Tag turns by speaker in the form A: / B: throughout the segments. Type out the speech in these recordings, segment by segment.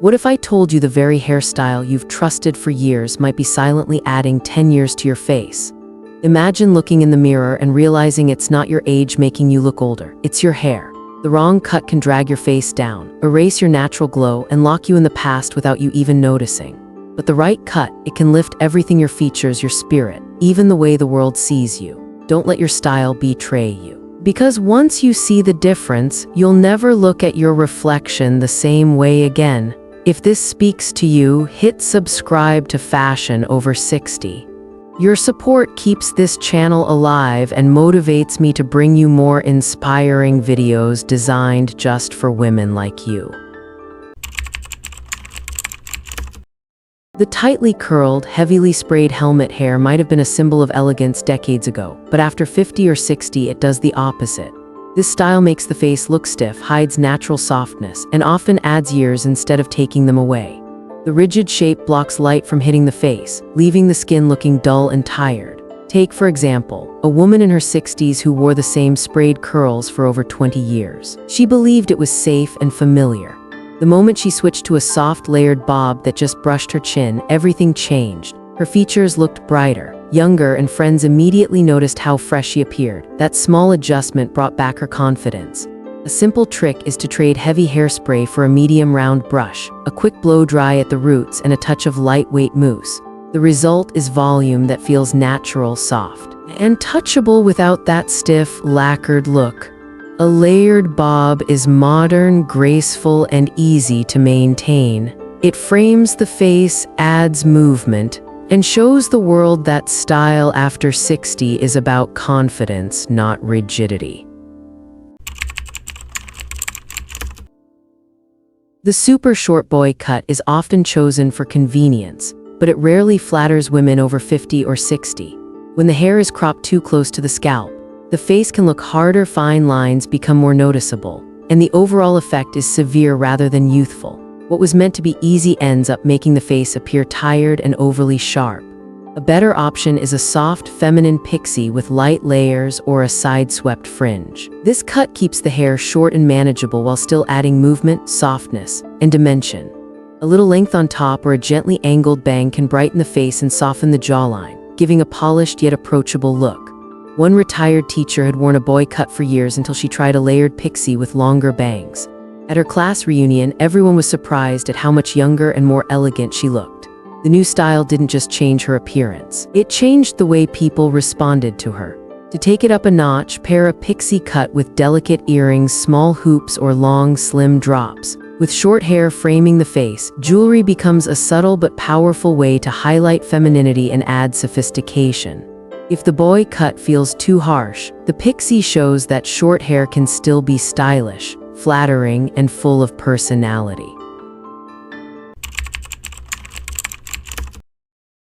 A: What if I told you the very hairstyle you've trusted for years might be silently adding 10 years to your face? Imagine looking in the mirror and realizing it's not your age making you look older, it's your hair. The wrong cut can drag your face down, erase your natural glow, and lock you in the past without you even noticing. But the right cut, it can lift everything: your features, your spirit, even the way the world sees you. Don't let your style betray you. Because once you see the difference, you'll never look at your reflection the same way again. If this speaks to you, hit subscribe to Fashion Over 60. Your support keeps this channel alive and motivates me to bring you more inspiring videos designed just for women like you. The tightly curled, heavily sprayed helmet hair might have been a symbol of elegance decades ago, but after 50 or 60, it does the opposite. This style makes the face look stiff, hides natural softness, and often adds years instead of taking them away. The rigid shape blocks light from hitting the face, leaving the skin looking dull and tired. Take, for example, a woman in her 60s who wore the same sprayed curls for over 20 years. She believed it was safe and familiar. The moment she switched to a soft, layered bob that just brushed her chin, everything changed. Her features looked brighter, younger, and friends immediately noticed how fresh she appeared. That small adjustment brought back her confidence. A simple trick is to trade heavy hairspray for a medium round brush, a quick blow dry at the roots, and a touch of lightweight mousse. The result is volume that feels natural, soft, and touchable without that stiff, lacquered look. A layered bob is modern, graceful, and easy to maintain. It frames the face, adds movement, and shows the world that style after 60 is about confidence, not rigidity. The super short boy cut is often chosen for convenience, but it rarely flatters women over 50 or 60. When the hair is cropped too close to the scalp, the face can look harder, fine lines become more noticeable, and the overall effect is severe rather than youthful. What was meant to be easy ends up making the face appear tired and overly sharp. A better option is a soft, feminine pixie with light layers or a side-swept fringe. This cut keeps the hair short and manageable while still adding movement, softness, and dimension. A little length on top or a gently angled bang can brighten the face and soften the jawline, giving a polished yet approachable look. One retired teacher had worn a boy cut for years until she tried a layered pixie with longer bangs. At her class reunion, everyone was surprised at how much younger and more elegant she looked. The new style didn't just change her appearance, it changed the way people responded to her. To take it up a notch, pair a pixie cut with delicate earrings, small hoops, or long, slim drops. With short hair framing the face, jewelry becomes a subtle but powerful way to highlight femininity and add sophistication. If the boy cut feels too harsh, the pixie shows that short hair can still be stylish, flattering, and full of personality.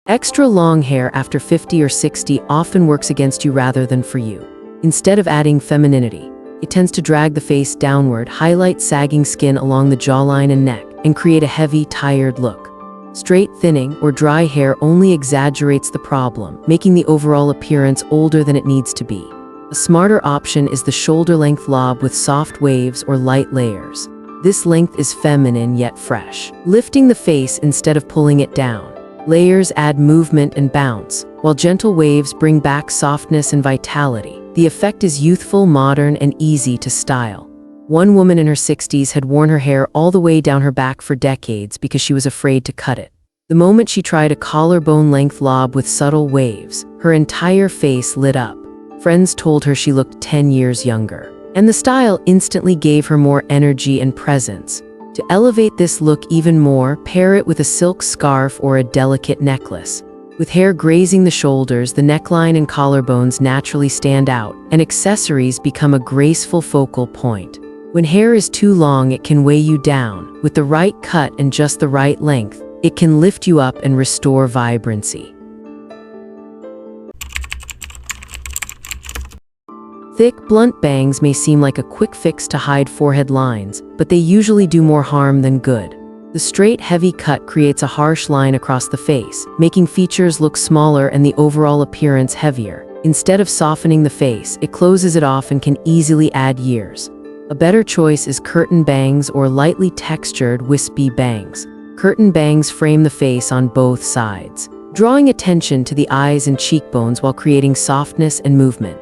A: Extra long hair after 50 or 60 often works against you rather than for you. Instead of adding femininity, it tends to drag the face downward, highlight sagging skin along the jawline and neck, and create a heavy, tired look. Straight, thinning, or dry hair only exaggerates the problem, making the overall appearance older than it needs to be. A smarter option is the shoulder-length lob with soft waves or light layers. This length is feminine yet fresh, lifting the face instead of pulling it down. Layers add movement and bounce, while gentle waves bring back softness and vitality. The effect is youthful, modern, and easy to style. One woman in her 60s had worn her hair all the way down her back for decades because she was afraid to cut it. The moment she tried a collarbone-length lob with subtle waves, her entire face lit up. Friends told her she looked 10 years younger, and the style instantly gave her more energy and presence. To elevate this look even more, pair it with a silk scarf or a delicate necklace. With hair grazing the shoulders, the neckline and collarbones naturally stand out, and accessories become a graceful focal point. When hair is too long, it can weigh you down. With the right cut and just the right length, it can lift you up and restore vibrancy. Thick, blunt bangs may seem like a quick fix to hide forehead lines, but they usually do more harm than good. The straight, heavy cut creates a harsh line across the face, making features look smaller and the overall appearance heavier. Instead of softening the face, it closes it off and can easily add years. A better choice is curtain bangs or lightly textured, wispy bangs. Curtain bangs frame the face on both sides, drawing attention to the eyes and cheekbones while creating softness and movement.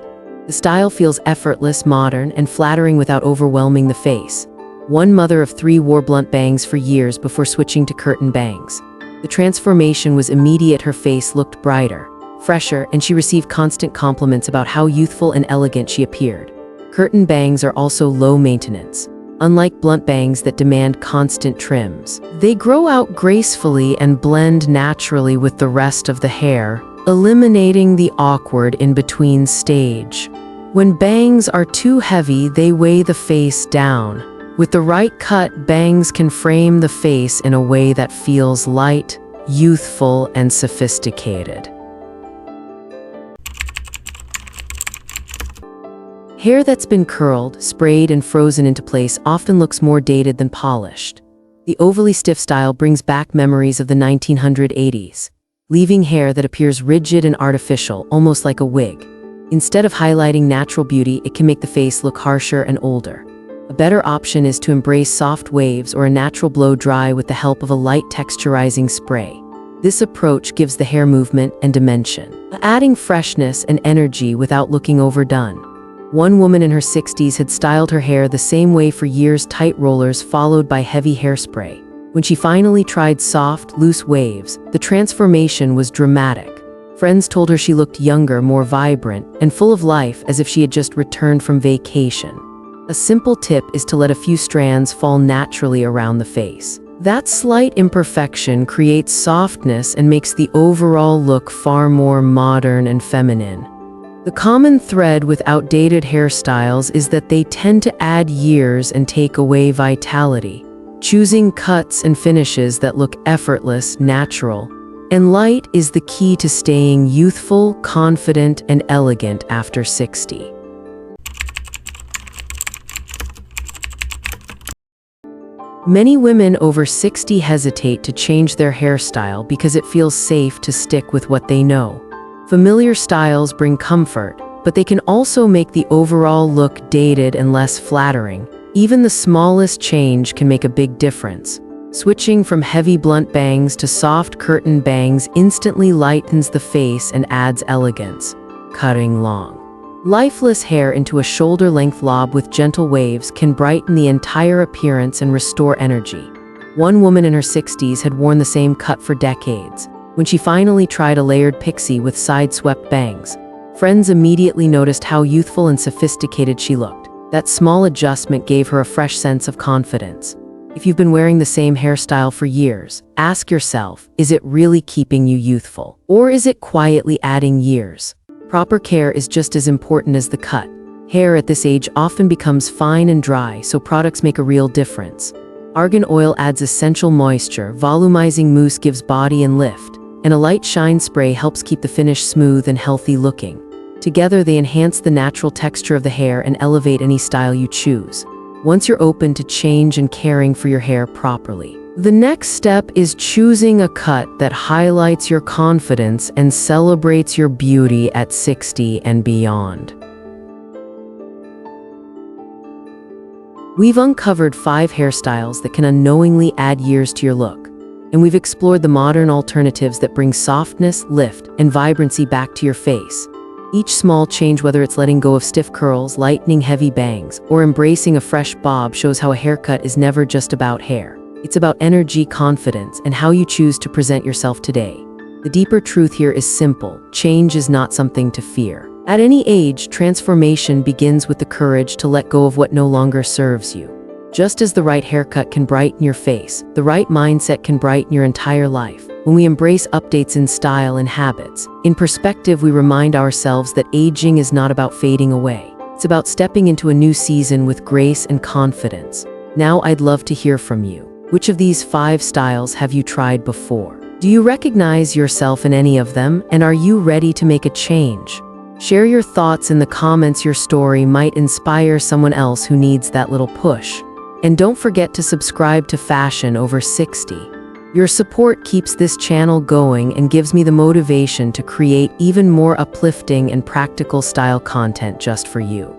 A: The style feels effortless, modern, and flattering without overwhelming the face. One mother of 3 wore blunt bangs for years before switching to curtain bangs. The transformation was immediate. Her face looked brighter, fresher, and she received constant compliments about how youthful and elegant she appeared. Curtain bangs are also low maintenance. Unlike blunt bangs that demand constant trims, they grow out gracefully and blend naturally with the rest of the hair, eliminating the awkward in-between stage. When bangs are too heavy, they weigh the face down. With the right cut, bangs can frame the face in a way that feels light, youthful, and sophisticated. Hair that's been curled, sprayed, and frozen into place often looks more dated than polished. The overly stiff style brings back memories of the 1980s, leaving hair that appears rigid and artificial, almost like a wig. Instead of highlighting natural beauty, it can make the face look harsher and older. A better option is to embrace soft waves or a natural blow-dry with the help of a light texturizing spray. This approach gives the hair movement and dimension, adding freshness and energy without looking overdone. One woman in her 60s had styled her hair the same way for years, tight rollers followed by heavy hairspray. When she finally tried soft, loose waves, the transformation was dramatic. Friends told her she looked younger, more vibrant, and full of life, as if she had just returned from vacation. A simple tip is to let a few strands fall naturally around the face. That slight imperfection creates softness and makes the overall look far more modern and feminine. The common thread with outdated hairstyles is that they tend to add years and take away vitality. Choosing cuts and finishes that look effortless, natural, and light is the key to staying youthful, confident, and elegant after 60. Many women over 60 hesitate to change their hairstyle because it feels safe to stick with what they know. Familiar styles bring comfort, but they can also make the overall look dated and less flattering. Even the smallest change can make a big difference. Switching from heavy blunt bangs to soft curtain bangs instantly lightens the face and adds elegance. Cutting long, lifeless hair into a shoulder-length lob with gentle waves can brighten the entire appearance and restore energy. One woman in her 60s had worn the same cut for decades. When she finally tried a layered pixie with side-swept bangs, friends immediately noticed how youthful and sophisticated she looked. That small adjustment gave her a fresh sense of confidence. If you've been wearing the same hairstyle for years, ask yourself, is it really keeping you youthful? Or is it quietly adding years? Proper care is just as important as the cut. Hair at this age often becomes fine and dry, so products make a real difference. Argan oil adds essential moisture, volumizing mousse gives body and lift, and a light shine spray helps keep the finish smooth and healthy looking. Together, they enhance the natural texture of the hair and elevate any style you choose. Once you're open to change and caring for your hair properly, the next step is choosing a cut that highlights your confidence and celebrates your beauty at 60 and beyond. We've uncovered 5 hairstyles that can unknowingly add years to your look, and we've explored the modern alternatives that bring softness, lift, and vibrancy back to your face. Each small change, whether it's letting go of stiff curls, lightening heavy bangs, or embracing a fresh bob, shows how a haircut is never just about hair. It's about energy, confidence, and how you choose to present yourself today. The deeper truth here is simple: change is not something to fear. At any age, transformation begins with the courage to let go of what no longer serves you. Just as the right haircut can brighten your face, the right mindset can brighten your entire life. When we embrace updates in style and habits, in perspective, we remind ourselves that aging is not about fading away. It's about stepping into a new season with grace and confidence. Now I'd love to hear from you. Which of these 5 styles have you tried before? Do you recognize yourself in any of them, and are you ready to make a change? Share your thoughts in the comments. Your story might inspire someone else who needs that little push. And don't forget to subscribe to Fashion Over 60. Your support keeps this channel going and gives me the motivation to create even more uplifting and practical style content just for you.